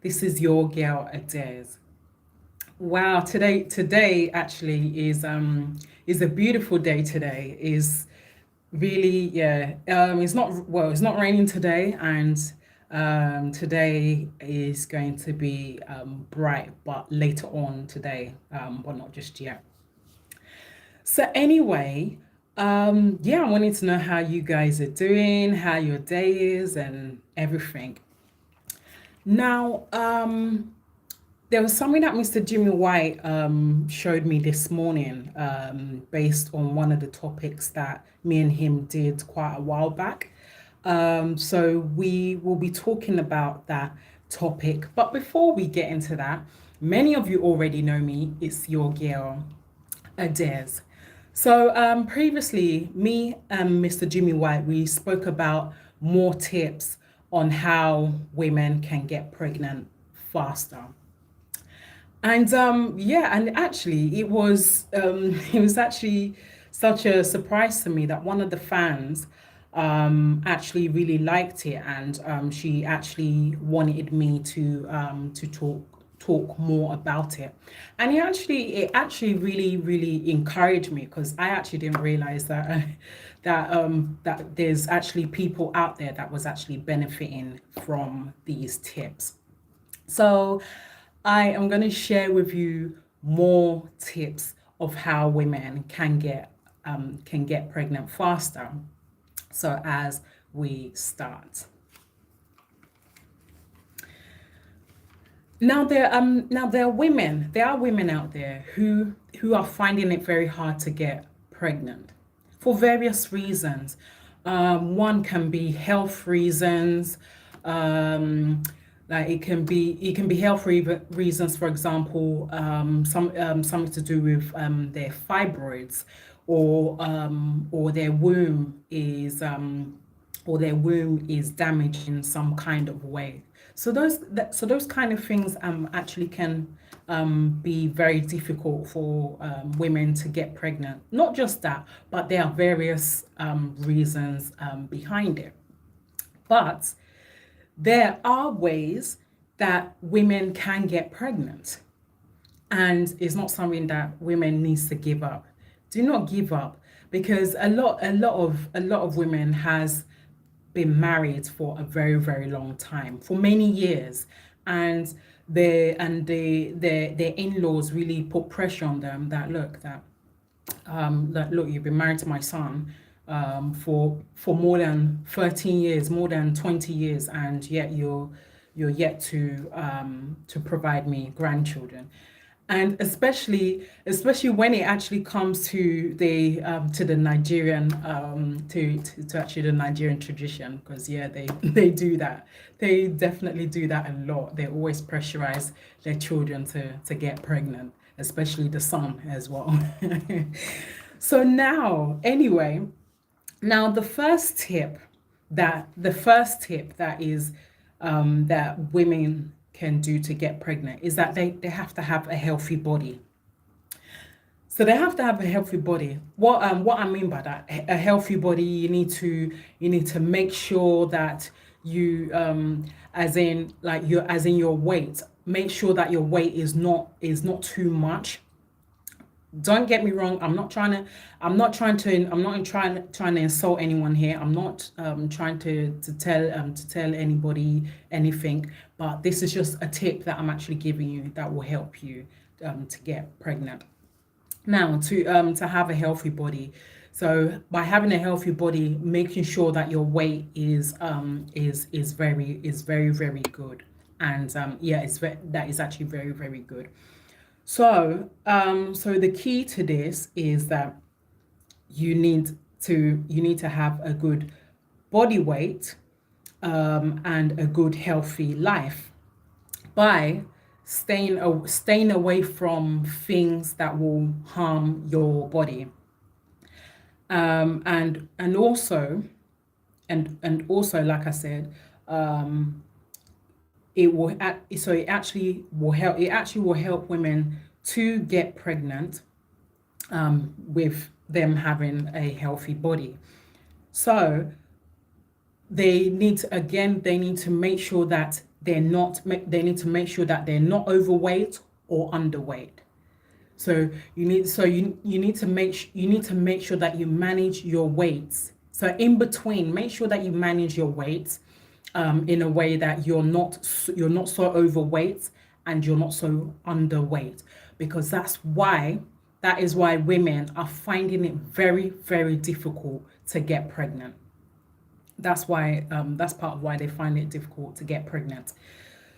This is your girl Adaze. Wow, today actually is a beautiful day today. Is really yeah. It's not raining today, and today is going to be bright, but later on today, but not just yet. So anyway, yeah, I wanted to know how you guys are doing, how your day is, and everything. Now, there was something that Mr. Jimmy White showed me this morning based on one of the topics that me and him did quite a while back. So we will be talking about that topic. But before we get into that, many of you already know me. It's your girl, Adez. So previously, me and Mr. Jimmy White, we spoke about more tips on how women can get pregnant faster. And yeah, and actually it was it was actually such a surprise to me that one of the fans actually really liked it, and she actually wanted me to talk more about it. And it actually really encouraged me, because I actually didn't realize that that there's actually people out there that was actually benefiting from these tips. So I am going to share with you more tips of how women can get pregnant faster. So as we start. Now there are women out there who are finding it very hard to get pregnant for various reasons. One can be health reasons. Um, like it can be reasons, for example, something to do with their fibroids, or their womb is damaged in some kind of way. So those kind of things actually can be very difficult for women to get pregnant. Not just that, but there are various reasons behind it. But there are ways that women can get pregnant, and it's not something that women needs to give up. Do not give up, because a lot of women has been married for a very long time, for many years, and their in-laws really put pressure on them that look, you've been married to my son for more than 13 years, more than 20 years, and yet you're yet to provide me grandchildren. And especially when it actually comes to the Nigerian to actually the Nigerian tradition, because yeah, they do that. They definitely do that a lot. They always pressurize their children to get pregnant, especially the son as well. So now, anyway, now the first tip that is that women can do to get pregnant is that they have to have a healthy body. So they have to have a healthy body. What I mean by that, a healthy body, you need to make sure that you as in your weight, make sure that your weight is not too much. Don't get me wrong, I'm not trying to insult anyone here. I'm not trying to tell anybody anything, but this is just a tip that I'm actually giving you that will help you to get pregnant. Now, to have a healthy body, so by having a healthy body, making sure that your weight is very good. And yeah, that is actually very good. So the key to this is that you need to have a good body weight and a good healthy life by staying away from things that will harm your body. And also, and also, like I said, it actually will help women to get pregnant with them having a healthy body. So they need to make sure that they need to make sure that they're not overweight or underweight. So you need to make sure that you manage your weights. So in between, make sure that you manage your weights in a way that you're not so overweight and you're not so underweight, because that is why women are finding it very, very difficult to get pregnant. That's part of why they find it difficult to get pregnant.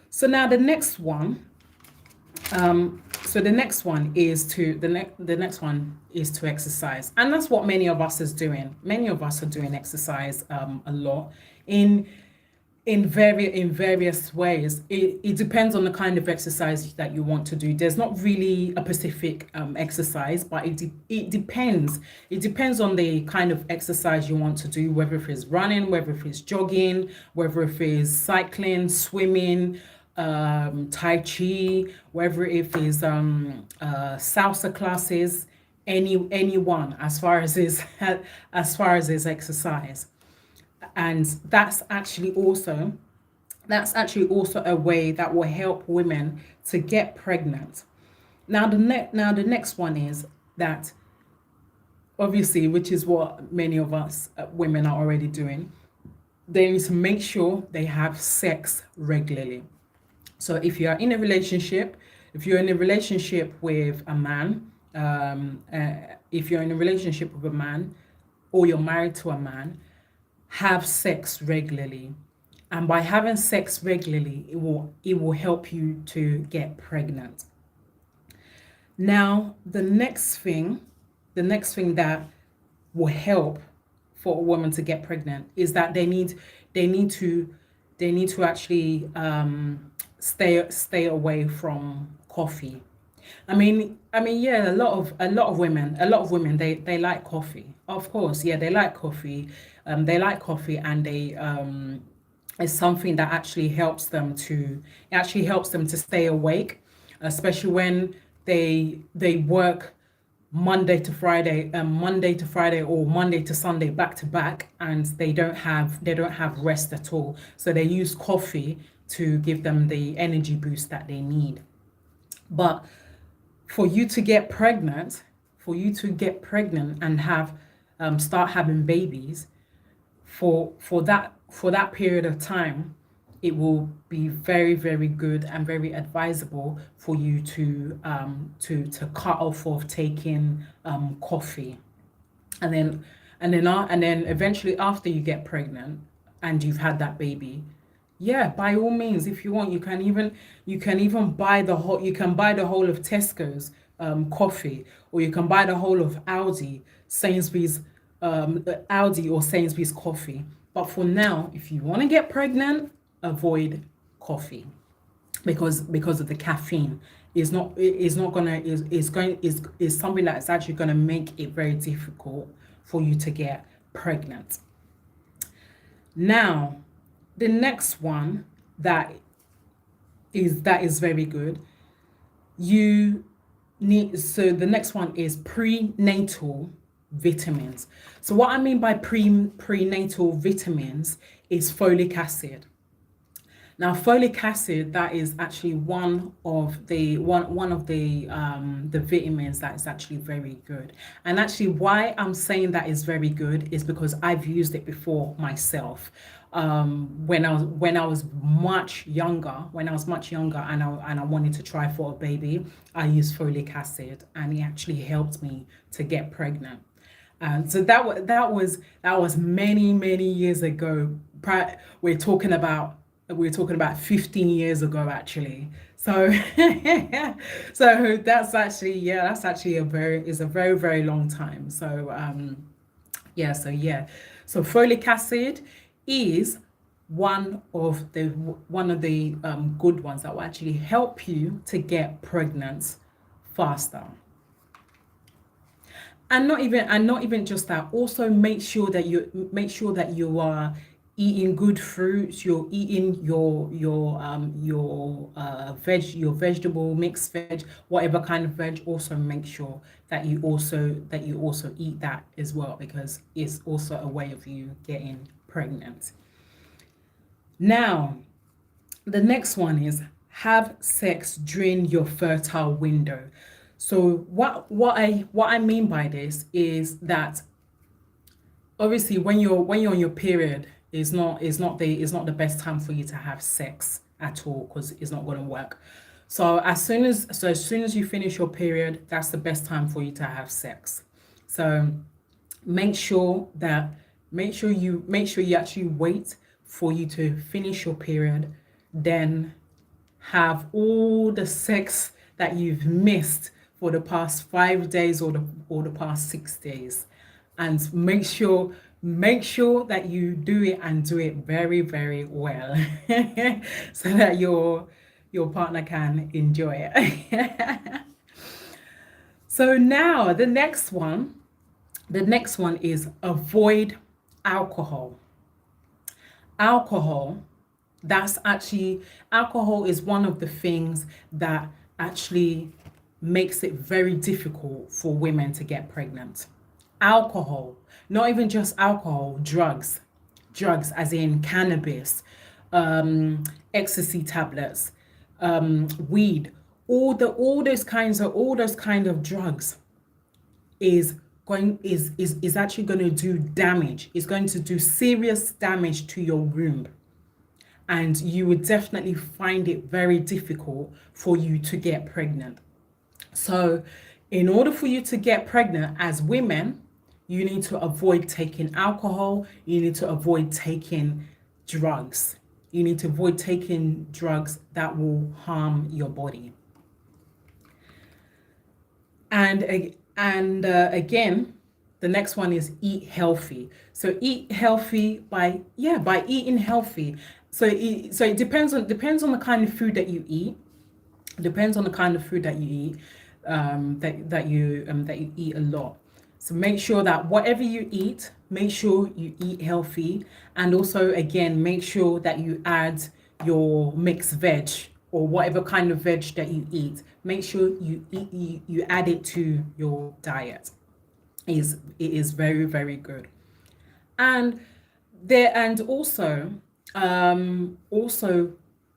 So now the next one, the next one is to exercise, and that's what many of us is doing. Many of us are doing exercise a lot in various ways. It depends on the kind of exercise that you want to do. There's not really a specific exercise, but it depends. It depends on the kind of exercise you want to do, whether if it's running, whether if it's jogging, whether if it's cycling, swimming, Tai Chi, whether if it's salsa classes, anyone, as far as is exercise. And that's actually also a way that will help women to get pregnant. Now the next one is that, obviously, which is what many of us women are already doing. They need to make sure they have sex regularly. So if you're in a relationship with a man, if you're in a relationship with a man, or you're married to a man, have sex regularly. And by having sex regularly, it will help you to get pregnant. Now, the next thing that will help for a woman to get pregnant is that they need to actually stay away from coffee. I mean, yeah, a lot of women, they like coffee. Of course, yeah, they like coffee. They like coffee, and it's something that actually helps them to stay awake, especially when they work Monday to Friday, or Monday to Sunday back to back, and they don't have rest at all. So they use coffee to give them the energy boost that they need. But for you to get pregnant and have start having babies, for that period of time, it will be very, very good and very advisable for you to cut off of taking coffee. And then eventually, after you get pregnant and you've had that baby, yeah, by all means, if you want, you can even buy the whole of Tesco's coffee, or you can buy the whole of Sainsbury's or Sainsbury's coffee. But for now, if you want to get pregnant, avoid coffee, because of the caffeine. Is something that is actually going to make it very difficult for you to get pregnant. Now, the next one that is very good, the next one is prenatal vitamins. So what I mean by prenatal vitamins is folic acid. Now, folic acid, that is actually one of the vitamins that is actually very good. And actually, why I'm saying that is very good is because I've used it before myself. When I was much younger, and I wanted to try for a baby, I used folic acid, and it actually helped me to get pregnant. And so that was many years ago. We're talking about 15 years ago, actually. So so that's actually a very, very long time. So so folic acid is one of the good ones that will actually help you to get pregnant faster. And not even just that. Also, make sure that you are eating good fruits. You're eating your vegetable, mixed veg, whatever kind of veg. Also, make sure that you also eat that as well, because it's also a way of you getting pregnant. Now, The next one is have sex during your fertile window. So what I mean by this is that obviously when you're on your period is not the best time for you to have sex at all, because it's not going to work. So as soon as you finish your period, that's the best time for you to have sex. So make sure that make sure you actually wait for you to finish your period, then have all the sex that you've missed for the past 5 days or the past 6 days, and make sure that you do it and do it very, very well, so that your partner can enjoy it. So now the next one is avoid alcohol. Alcohol, that's actually alcohol is one of the things that actually makes it very difficult for women to get pregnant. Alcohol, not even just alcohol, drugs as in cannabis, ecstasy tablets, weed, all those kinds of drugs is actually going to do damage. It's going to do serious damage to your womb, and you would definitely find it very difficult for you to get pregnant. So, in order for you to get pregnant as women, you need to avoid taking alcohol, you need to avoid taking drugs. You need to avoid taking drugs that will harm your body. And again, the next one is eat healthy. So eat healthy by eating healthy. So it depends on the kind of food that you eat. Depends on the kind of food that you eat, that you eat a lot. So make sure that whatever you eat, make sure you eat healthy, and also again make sure that you add your mixed veg, or whatever kind of veg that you eat. Make sure you add it to your diet. It is very, very good. And also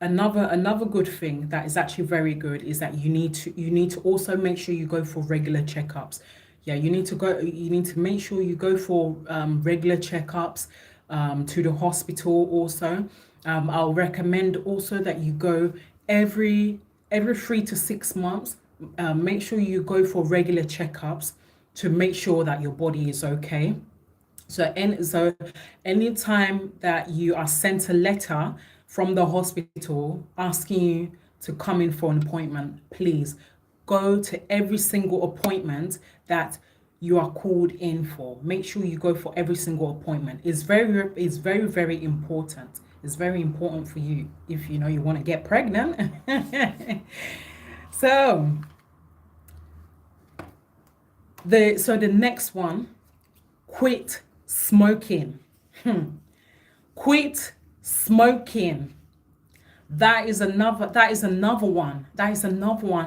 another good thing that is actually very good is that you need to also make sure you go for regular checkups. Yeah, you need to make sure you go for regular checkups, to the hospital also. I'll recommend also that you go every 3 to 6 months. Make sure you go for regular checkups to make sure that your body is okay. So anytime that you are sent a letter from the hospital asking you to come in for an appointment, please go to every single appointment that you are called in for. Make sure you go for every single appointment. It's very, very important. It's very important for you if you know you want to get pregnant. So the next one, quit smoking. Quit smoking. That is another one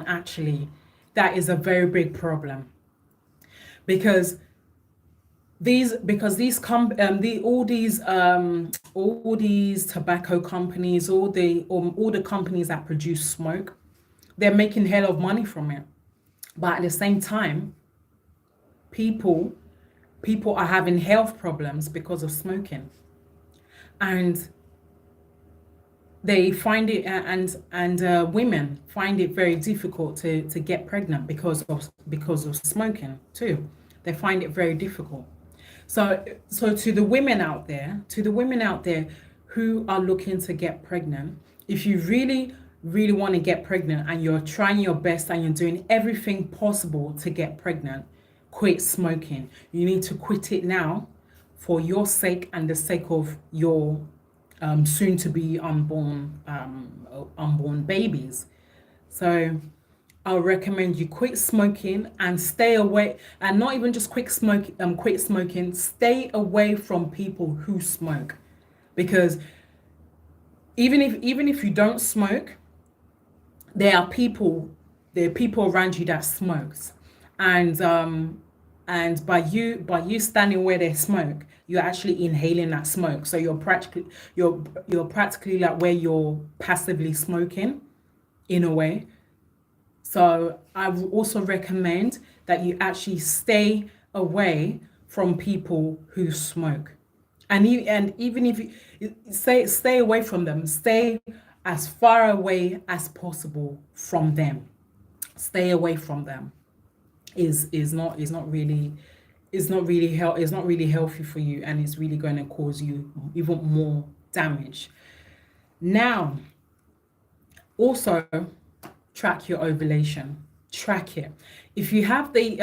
actually, that is a very big problem, because these tobacco companies, all the companies that produce smoke, they're making hell of money from it. But at the same time, people people are having health problems because of smoking, and they find it and women find it very difficult to get pregnant because of smoking too. They find it very difficult. So to the women out there who are looking to get pregnant, if you really really want to get pregnant and you're trying your best and you're doing everything possible to get pregnant, quit smoking. You need to quit it now, for your sake and the sake of your soon to be unborn babies. So I'll recommend you quit smoking and stay away, and not even just quit smoking, stay away from people who smoke, because even if you don't smoke, there are people around you that smokes, and and by you standing where they smoke, you're actually inhaling that smoke. So you're practically like where you're passively smoking in a way. So I would also recommend that you actually stay away from people who smoke. And even if you stay away from them, stay as far away as possible from them. Stay away from them is not really healthy for you, and it's really going to cause you even more damage. Now, also track your ovulation. Track it. If you have the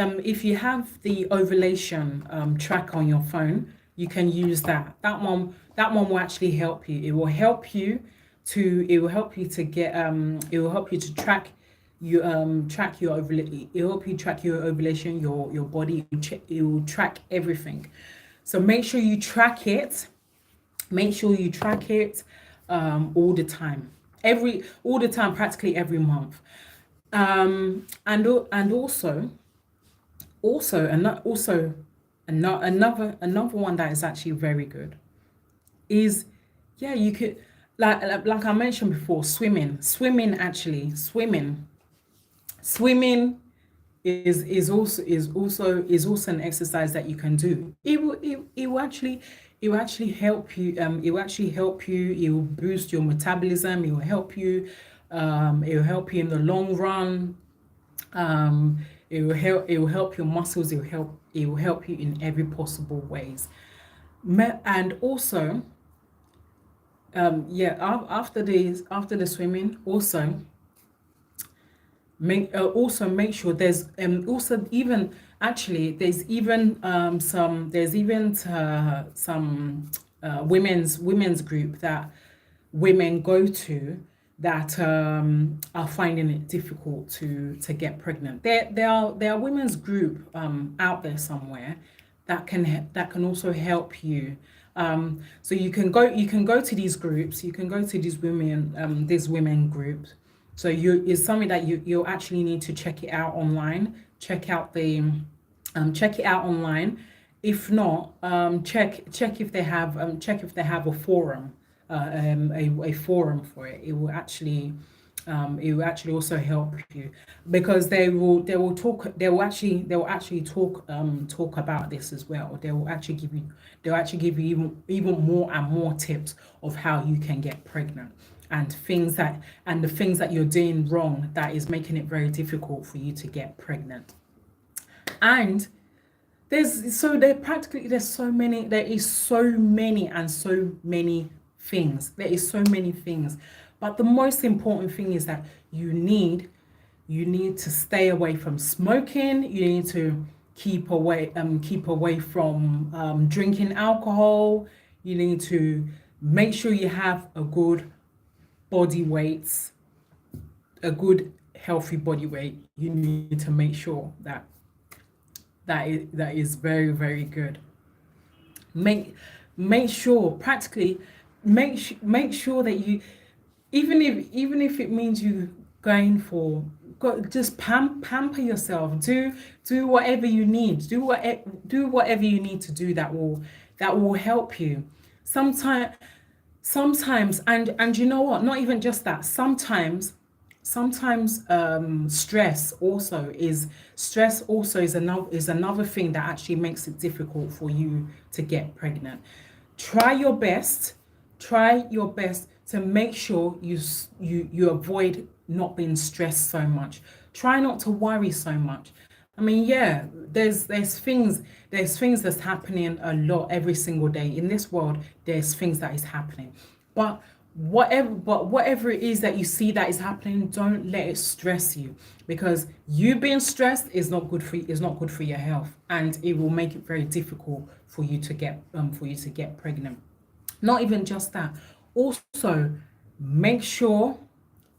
ovulation track on your phone, you can use that. That one will actually help you. It will help you to get it will help you to track your ovulation. It will help you track your ovulation, your body. It will track everything. So make sure you track it. Make sure you track it all the time. All the time, practically every month. And another one that is actually very good is, yeah, you could, like I mentioned before, swimming is also an exercise that you can do. It will actually help you. It will boost your metabolism. It will help you in the long run. It will help your muscles. It will help you in every possible ways. And also, yeah, after the swimming, also make sure there's also even actually there's even some women's group that women go to that are finding it difficult to get pregnant. There are women's group out there somewhere that can also help you. So you can go to these groups, you can go to these women groups. So it's something that you'll actually need to check it out online. Check it out online. If not, check if they have a forum, a forum for it. It will actually also help you, because they will actually talk about this as well. They'll actually give you even more and more tips of how you can get pregnant, and the things that you're doing wrong that is making it very difficult for you to get pregnant. And there is so many things, but the most important thing is that you need to stay away from smoking. You need to keep away from drinking alcohol. You need to make sure you have body weight a good healthy body weight. You need to make sure that is very, very good. Make make sure practically make sure that you, even if it means you going for just pamper yourself. Do whatever you need. Do whatever you need to do that will help you. Sometimes sometimes and you know what, not even just that, sometimes stress also is another thing that actually makes it difficult for you to get pregnant. Try your best to make sure you avoid not being stressed so much. Try not to worry so much. I mean, yeah, there's things that's happening a lot every single day in this world. There's things that is happening, but whatever it is that you see that is happening, don't let it stress you, because you being stressed is not good for your health, and it will make it very difficult for you to get pregnant. Not even just that. Also, make sure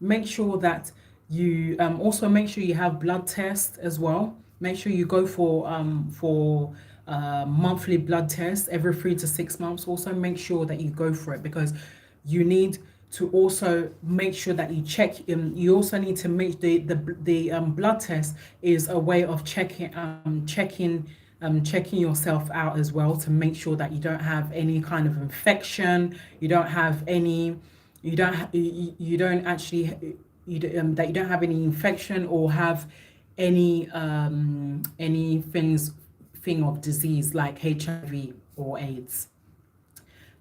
that you have blood tests as well. Make sure you go for monthly blood tests every 3 to 6 months. Also, make sure that you go for it, because you need to also make sure that you check. You also need to make the blood test is a way of checking checking yourself out as well to make sure that you don't have any kind of infection, you don't have any, you don't actually, that you don't have any infection or have any thing of disease like HIV or AIDS.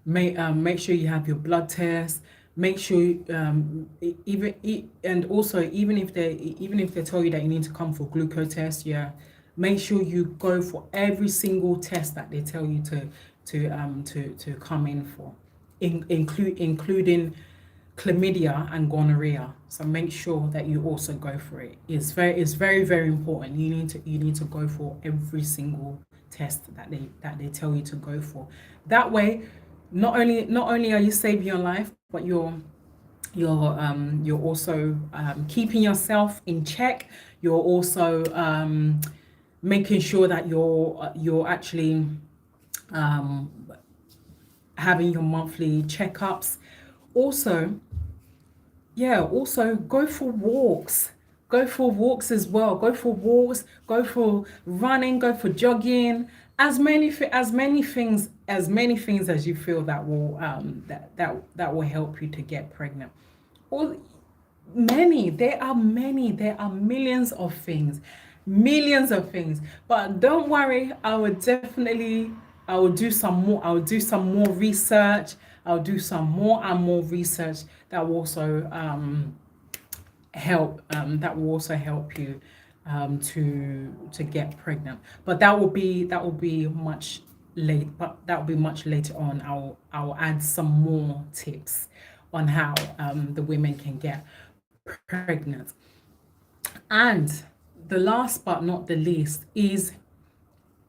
Make sure you have your blood test. Make sure and also even if they tell you that you need to come for glucose test, yeah, make sure you go for every single test that they tell you to come in for, including chlamydia and gonorrhea. So make sure that you also go for it. It's very important. You need to go for every single test that they tell you to go for. That way, not only are you saving your life, but you're also keeping yourself in check. You're also making sure that you're actually having your monthly checkups. Also, yeah, also go for walks. Go for walks as well. Go for walks, go for running, go for jogging. As many things as you feel that will that will help you to get pregnant. Or there are millions of things, millions of things. But don't worry, I will do some more. I will do some more research. I'll do some more and more research that will also help you to get pregnant. But that will be much late. But that will be much later on. I'll add some more tips on how the women can get pregnant. And the last but not the least is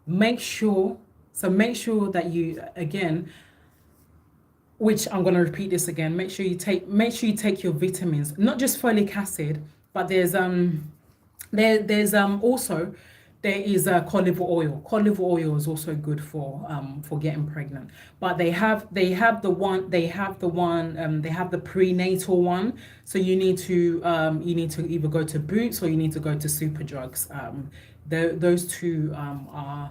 make sure that you, again, which I'm going to repeat this again, make sure you take your vitamins, not just folic acid, but there's also there is cod liver oil. Cod liver oil is also good for getting pregnant. But they have the prenatal one. So you need to either go to Boots or you need to go to Superdrugs. Those two are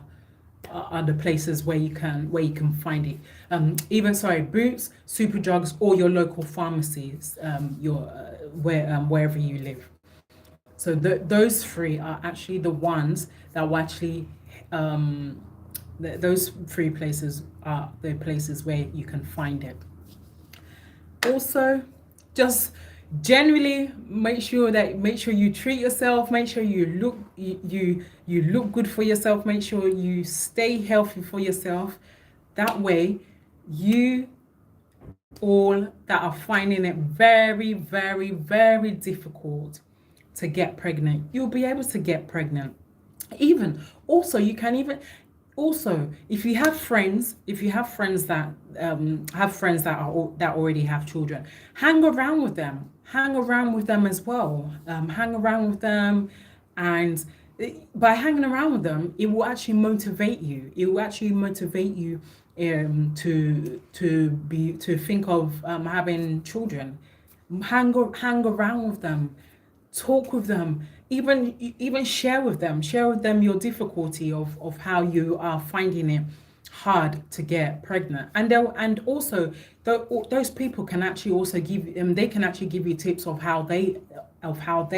the places where you can find it. Boots, Superdrugs, or your local pharmacies, wherever you live. So those three are actually the ones that will actually, those three places are the places where you can find it. Also, just generally make sure you treat yourself, make sure you look good for yourself, make sure you stay healthy for yourself. That way, you all that are finding it very, very, very difficult to get pregnant, you'll be able to get pregnant. If you have friends that already have children, hang around with them as well. Hang around with them, and by hanging around with them, it will actually motivate you. To think of having children. Hang around with them, talk with them, even share with them your difficulty of how you are finding it hard to get pregnant. And also those people can actually also give you tips of how they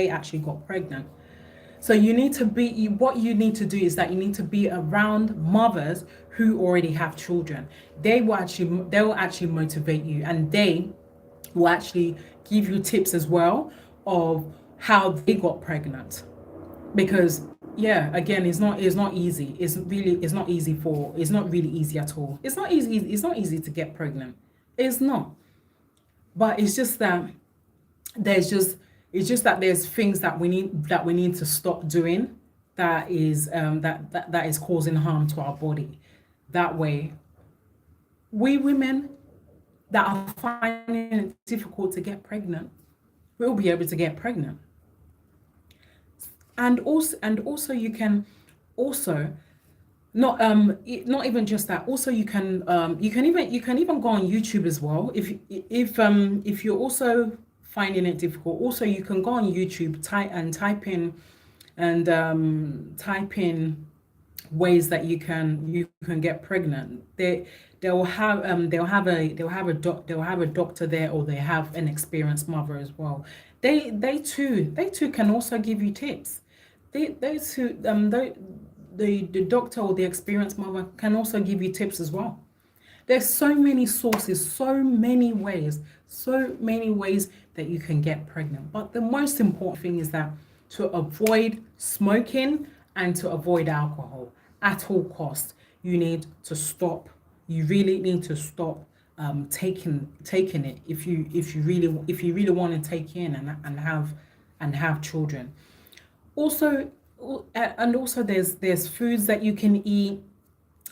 actually got pregnant. So what you need to do is that you need to be around mothers who already have children. They will actually motivate you, and they will actually give you tips as well of how they got pregnant. Because again, it's not easy. It's not really easy at all. It's not easy to get pregnant. It's not. But it's just that there's things that we need to stop doing that is causing harm to our body. That way, we women that are finding it difficult to get pregnant will be able to get pregnant. And also you can also not even just that. Also you can even go on YouTube as well. If you're also finding it difficult, also you can go on YouTube, type in ways that you can get pregnant. They'll have a doctor there, or they have an experienced mother as well. They too can also give you tips. Those who the doctor or the experienced mother can also give you tips as well. There's so many sources, so many ways that you can get pregnant. But the most important thing is that to avoid smoking and to avoid alcohol at all costs. You need to stop. You really need to stop taking it if you really want to take in and have children. Also, and also there's foods that you can eat.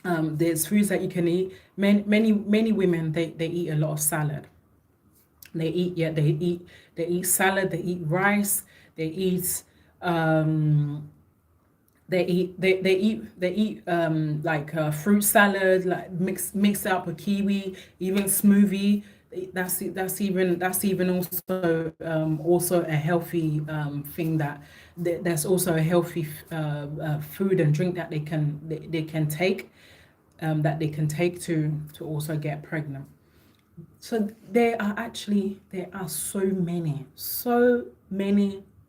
There's foods that you can eat. Many women, they eat a lot of salad. They eat salad, they eat rice, they eat like fruit salad, like mix up a kiwi, even smoothie. That's even also a healthy thing, that's also a healthy food and drink that they can take, to also get pregnant. So there are so many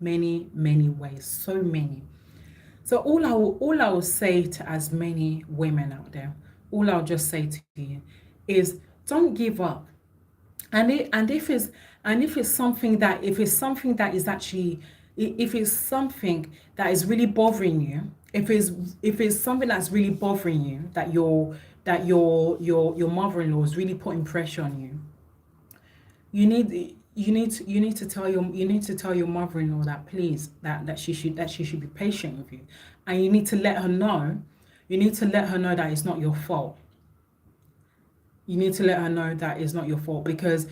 ways, so many. So all I will say to as many women out there, all I'll just say to you is, don't give up. And if it's something that is actually, if it's something that is really bothering you, if it's something that's really bothering you, that your mother-in-law is really putting pressure on you, you need to tell your mother-in-law that, please, that she should be patient with you, and you need to let her know that it's not your fault. You need to let her know that it's not your fault, because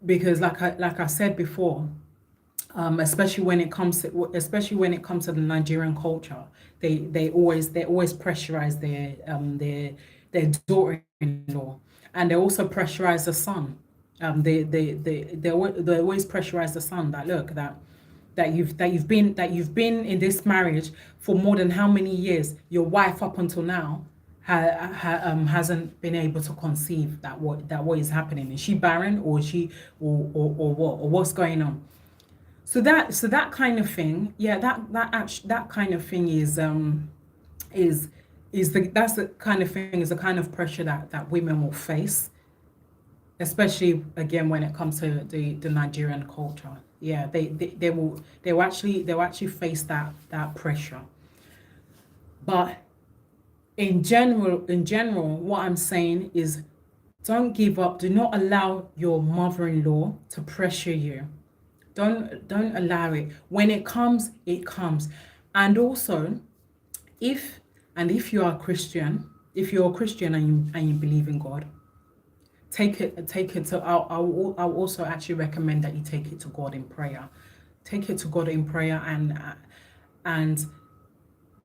like I said before, especially when it comes to the Nigerian culture, they always pressurize their daughter-in-law, and they also pressurize the son. They always pressurize the son, that, look, that you've been in this marriage for more than how many years? Your wife up until now hasn't been able to conceive. What is happening? Is she barren, or is she, or what, or what's going on? So that kind of thing, yeah, that kind of thing is the kind of thing, is the kind of pressure that women will face, especially again when it comes to the Nigerian culture. Yeah, they will actually face that pressure. But in general, what I'm saying is, don't give up. Do not allow your mother-in-law to pressure you. Don't allow it. When it comes, it comes. And also, if if you are a Christian, if you're a Christian and you believe in God, take it to, I'll also actually recommend that you take it to God in prayer. Take it to God in prayer, and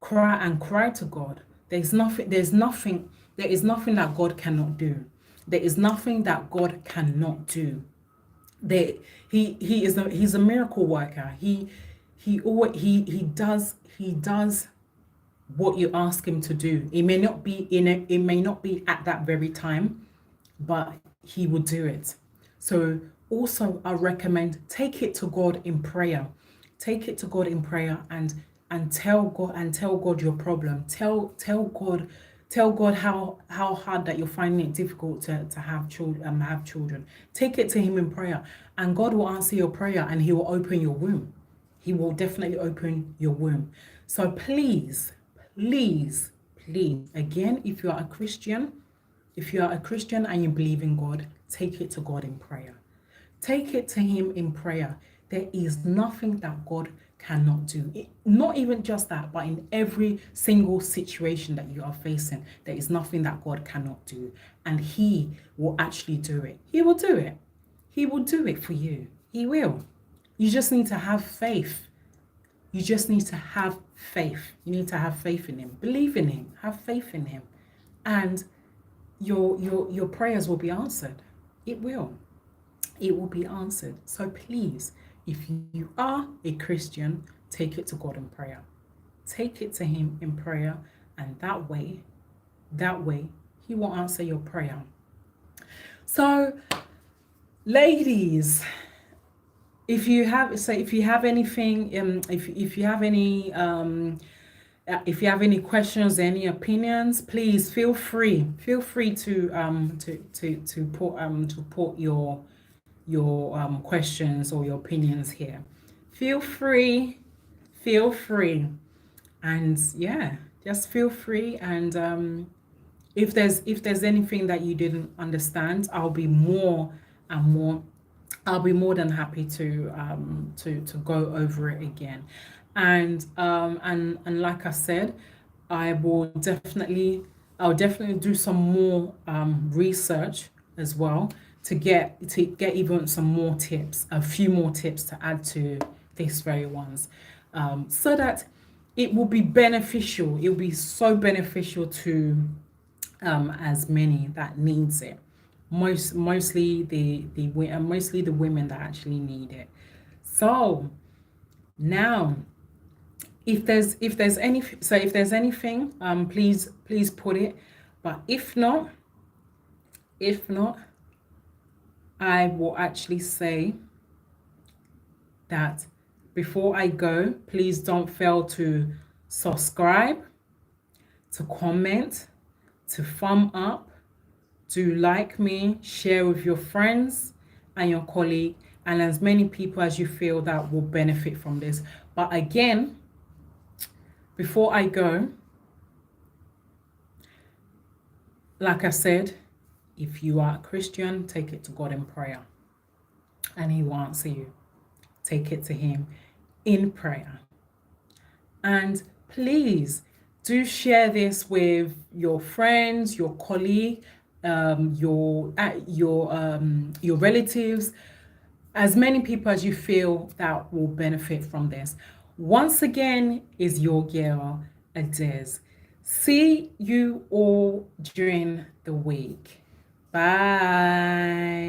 cry to God. There is nothing that God cannot do. There is nothing that God cannot do. There he's a miracle worker. He does what you ask him to do. It may not be at that very time, but he will do it. So also, I recommend, take it to God in prayer. Take it to God in prayer, and tell God your problem. Tell God how hard that you're finding it difficult to have children. Take it to him in prayer, and God will answer your prayer, and he will open your womb. He will definitely open your womb. So please, please, please, again, if you are a Christian and you believe in God, take it to God in prayer. Take it to him in prayer. There is nothing that God cannot do. Not even just that, but in every single situation that you are facing, there is nothing that God cannot do. And he will actually do it. He will do it. He will do it for you. He will. You just need to have faith. You just need to have faith. You need to have faith in him. Believe in him. Have faith in him. And your prayers will be answered. It will. It will be answered. So please, if you are a Christian, take it to God in prayer. Take it to him in prayer, and that way, he will answer your prayer. So, ladies, if you have anything, if you have any if you have any questions, any opinions, please feel free to put your questions or your opinions here. Feel free, feel free, and yeah, just feel free. And if there's anything that you didn't understand, and more I'll be more than happy to go over it again. And like I said, I will definitely I'll definitely do some more research as well to get even some more tips, a few more tips to add to these very ones, so that it will be beneficial. It will be so beneficial to as many that needs it. Mostly mostly the women that actually need it. So now, if there's anything, please put it. But if not, I will actually say that before I go, please don't fail to subscribe, to comment, to thumb up, to like me, share with your friends and your colleague, and as many people as you feel that will benefit from this. But again, before I go, like I said, if you are a Christian, take it to God in prayer, and He will answer you. Take it to Him in prayer. And please do share this with your friends, your colleague, your relatives, as many people as you feel that will benefit from this. Once again, is your girl Adez. See you all during the week. Bye.